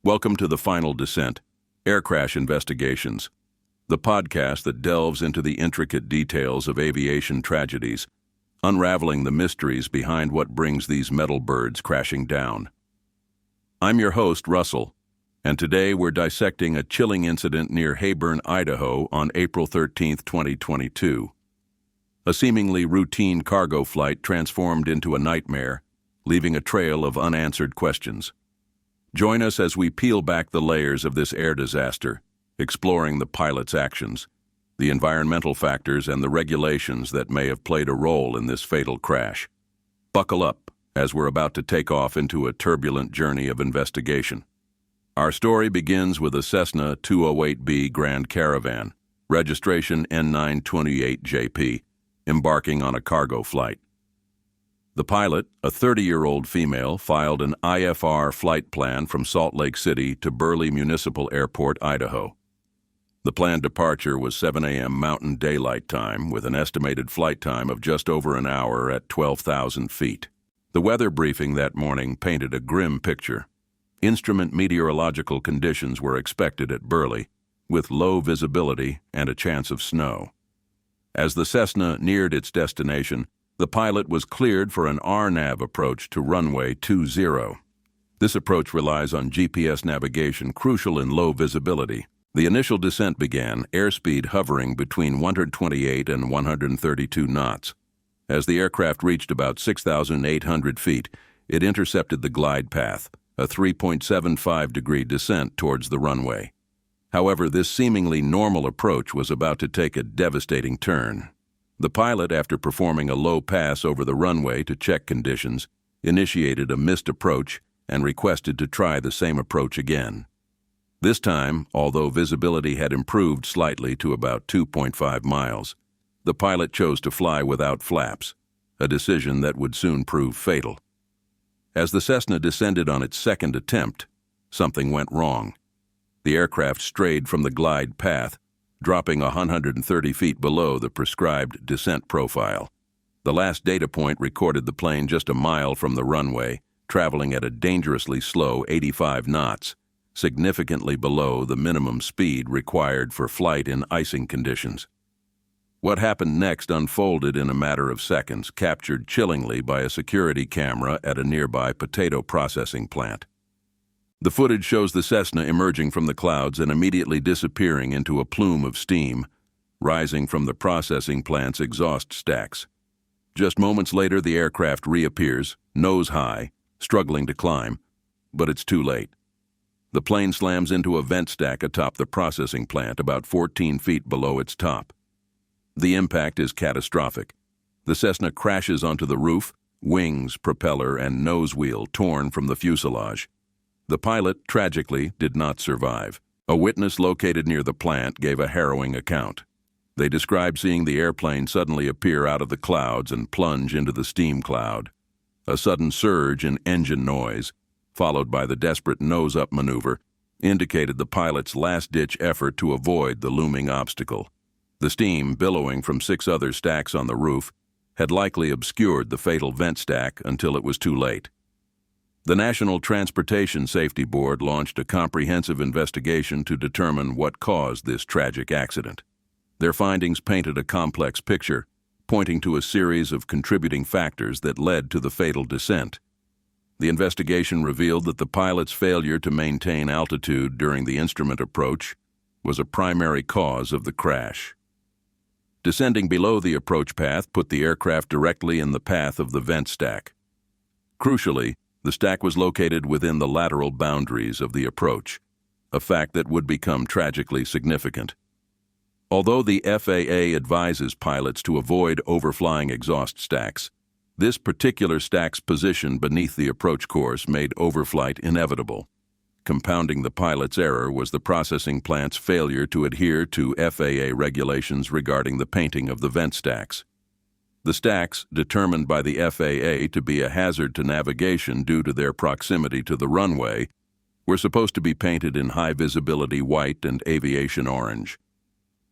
Welcome to The Final Descent, Air Crash Investigations, the podcast that delves into the intricate details of aviation tragedies, unraveling the mysteries behind what brings these metal birds crashing down. I'm your host, Russell, and today we're dissecting a chilling incident near Heyburn, Idaho on April 13, 2022. A seemingly routine cargo flight transformed into a nightmare, leaving a trail of unanswered questions. Join us as we peel back the layers of this air disaster, exploring the pilot's actions, the environmental factors, and the regulations that may have played a role in this fatal crash. Buckle up, as we're about to take off into a turbulent journey of investigation. Our story begins with a Cessna 208B Grand Caravan, registration N928JP, embarking on a cargo flight. The pilot, a 30-year-old female, filed an IFR flight plan from Salt Lake City to Burley Municipal Airport, Idaho. The planned departure was 7 a.m. Mountain Daylight Time, with an estimated flight time of just over an hour at 12,000 feet. The weather briefing that morning painted a grim picture. Instrument meteorological conditions were expected at Burley, with low visibility and a chance of snow. As the Cessna neared its destination, the pilot was cleared for an RNAV approach to runway 20. This approach relies on GPS navigation, crucial in low visibility. The initial descent began, airspeed hovering between 128 and 132 knots. As the aircraft reached about 6,800 feet, it intercepted the glide path, a 3.75-degree descent towards the runway. However, this seemingly normal approach was about to take a devastating turn. The pilot, after performing a low pass over the runway to check conditions, initiated a missed approach and requested to try the same approach again. This time, although visibility had improved slightly to about 2.5 miles, the pilot chose to fly without flaps, a decision that would soon prove fatal. As the Cessna descended on its second attempt, something went wrong. The aircraft strayed from the glide path, dropping 130 feet below the prescribed descent profile. The last data point recorded the plane just a mile from the runway, traveling at a dangerously slow 85 knots, significantly below the minimum speed required for flight in icing conditions. What happened next unfolded in a matter of seconds, captured chillingly by a security camera at a nearby potato processing plant. The footage shows the Cessna emerging from the clouds and immediately disappearing into a plume of steam, rising from the processing plant's exhaust stacks. Just moments later, the aircraft reappears, nose high, struggling to climb, but it's too late. The plane slams into a vent stack atop the processing plant about 14 feet below its top. The impact is catastrophic. The Cessna crashes onto the roof, wings, propeller, and nose wheel torn from the fuselage. The pilot, tragically, did not survive. A witness located near the plant gave a harrowing account. They described seeing the airplane suddenly appear out of the clouds and plunge into the steam cloud. A sudden surge in engine noise, followed by the desperate nose-up maneuver, indicated the pilot's last-ditch effort to avoid the looming obstacle. The steam, billowing from 6 other stacks on the roof, had likely obscured the fatal vent stack until it was too late. The National Transportation Safety Board launched a comprehensive investigation to determine what caused this tragic accident. Their findings painted a complex picture, pointing to a series of contributing factors that led to the fatal descent. The investigation revealed that the pilot's failure to maintain altitude during the instrument approach was a primary cause of the crash. Descending below the approach path put the aircraft directly in the path of the vent stack. Crucially, the stack was located within the lateral boundaries of the approach, a fact that would become tragically significant. Although the FAA advises pilots to avoid overflying exhaust stacks, this particular stack's position beneath the approach course made overflight inevitable. Compounding the pilot's error was the processing plant's failure to adhere to FAA regulations regarding the painting of the vent stacks. The stacks, determined by the FAA to be a hazard to navigation due to their proximity to the runway, were supposed to be painted in high-visibility white and aviation orange.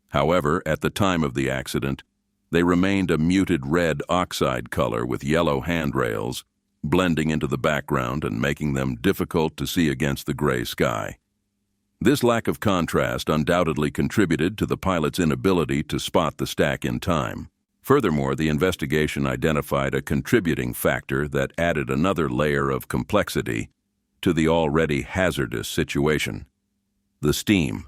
However, at the time of the accident, they remained a muted red oxide color with yellow handrails, blending into the background and making them difficult to see against the gray sky. This lack of contrast undoubtedly contributed to the pilot's inability to spot the stack in time. Furthermore, the investigation identified a contributing factor that added another layer of complexity to the already hazardous situation: the steam.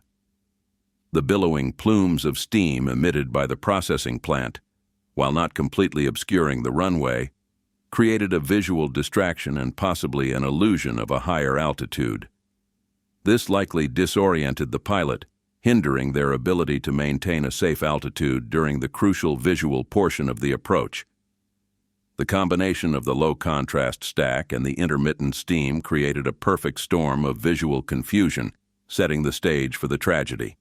The billowing plumes of steam emitted by the processing plant, while not completely obscuring the runway, created a visual distraction and possibly an illusion of a higher altitude. This likely disoriented the pilot, hindering their ability to maintain a safe altitude during the crucial visual portion of the approach. The combination of the low-contrast stack and the intermittent steam created a perfect storm of visual confusion, setting the stage for the tragedy.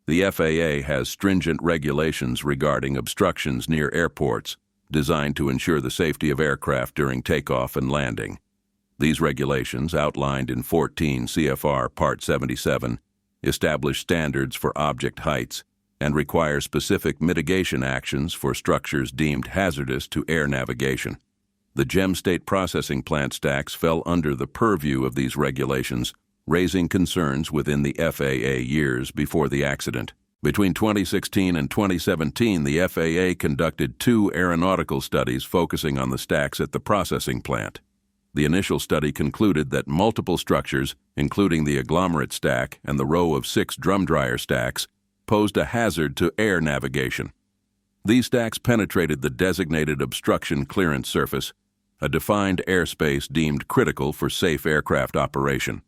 The FAA has stringent regulations regarding obstructions near airports, designed to ensure the safety of aircraft during takeoff and landing. These regulations, outlined in 14 CFR Part 77, establish standards for object heights and require specific mitigation actions for structures deemed hazardous to air navigation. The GEM State Processing Plant stacks fell under the purview of these regulations, raising concerns within the FAA years before the accident. Between 2016 and 2017, the FAA conducted 2 aeronautical studies focusing on the stacks at the processing plant. The initial study concluded that multiple structures, including the agglomerate stack and the row of 6 drum dryer stacks, posed a hazard to air navigation. These stacks penetrated the designated obstruction clearance surface, a defined airspace deemed critical for safe aircraft operation.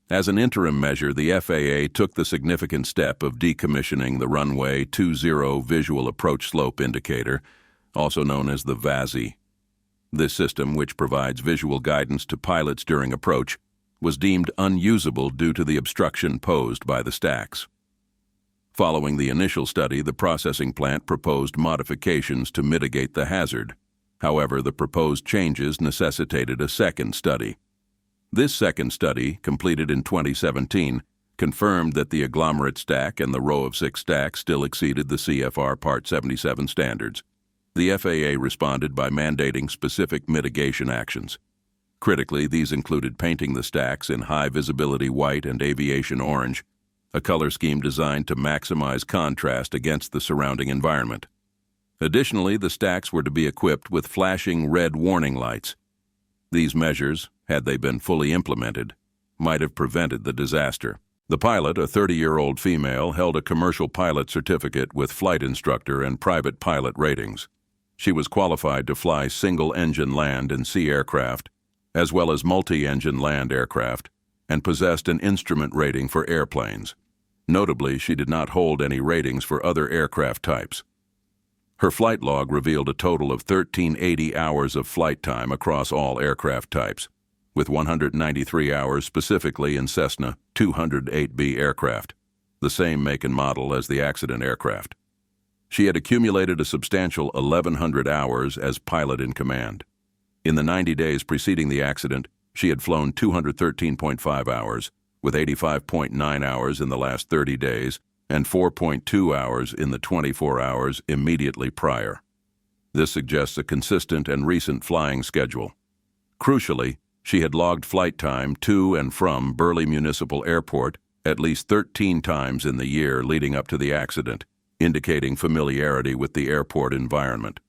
As an interim measure, the FAA took the significant step of decommissioning the runway 20 visual approach slope indicator, also known as the VASI. This system, which provides visual guidance to pilots during approach, was deemed unusable due to the obstruction posed by the stacks. Following the initial study, the processing plant proposed modifications to mitigate the hazard. However, the proposed changes necessitated a second study. This second study, completed in 2017, confirmed that the agglomerate stack and the row of 6 stacks still exceeded the CFR Part 77 standards. The FAA responded by mandating specific mitigation actions. Critically, these included painting the stacks in high-visibility white and aviation orange, a color scheme designed to maximize contrast against the surrounding environment. Additionally, the stacks were to be equipped with flashing red warning lights. These measures, had they been fully implemented, might have prevented the disaster. The pilot, a 30-year-old female, held a commercial pilot certificate with flight instructor and private pilot ratings. She was qualified to fly single-engine land and sea aircraft, as well as multi-engine land aircraft, and possessed an instrument rating for airplanes. Notably, she did not hold any ratings for other aircraft types. Her flight log revealed a total of 1,380 hours of flight time across all aircraft types, with 193 hours specifically in Cessna 208B aircraft, the same make and model as the accident aircraft. She had accumulated a substantial 1,100 hours as pilot in command. In the 90 days preceding the accident, she had flown 213.5 hours, with 85.9 hours in the last 30 days and 4.2 hours in the 24 hours immediately prior. This suggests a consistent and recent flying schedule. Crucially, she had logged flight time to and from Burley Municipal Airport at least 13 times in the year leading up to the accident, indicating familiarity with the airport environment.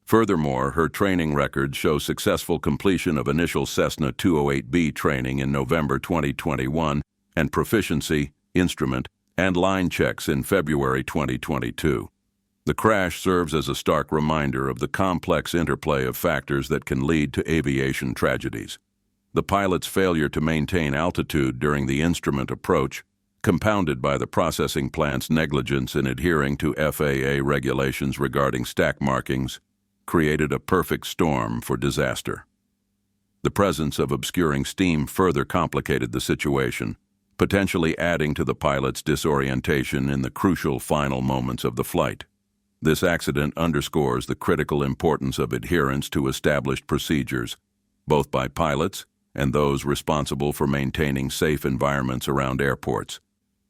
Furthermore, her training records show successful completion of initial Cessna 208B training in November 2021 and proficiency, instrument, and line checks in February 2022. The crash serves as a stark reminder of the complex interplay of factors that can lead to aviation tragedies. The pilot's failure to maintain altitude during the instrument approach, compounded by the processing plant's negligence in adhering to FAA regulations regarding stack markings, created a perfect storm for disaster. The presence of obscuring steam further complicated the situation, potentially adding to the pilot's disorientation in the crucial final moments of the flight. This accident underscores the critical importance of adherence to established procedures, both by pilots and those responsible for maintaining safe environments around airports.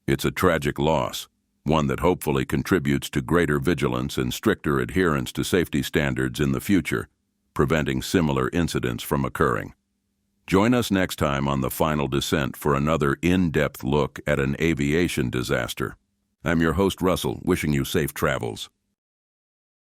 It's a tragic loss, one that hopefully contributes to greater vigilance and stricter adherence to safety standards in the future, preventing similar incidents from occurring. Join us next time on The Final Descent for another in-depth look at an aviation disaster. I'm your host, Russell, wishing you safe travels.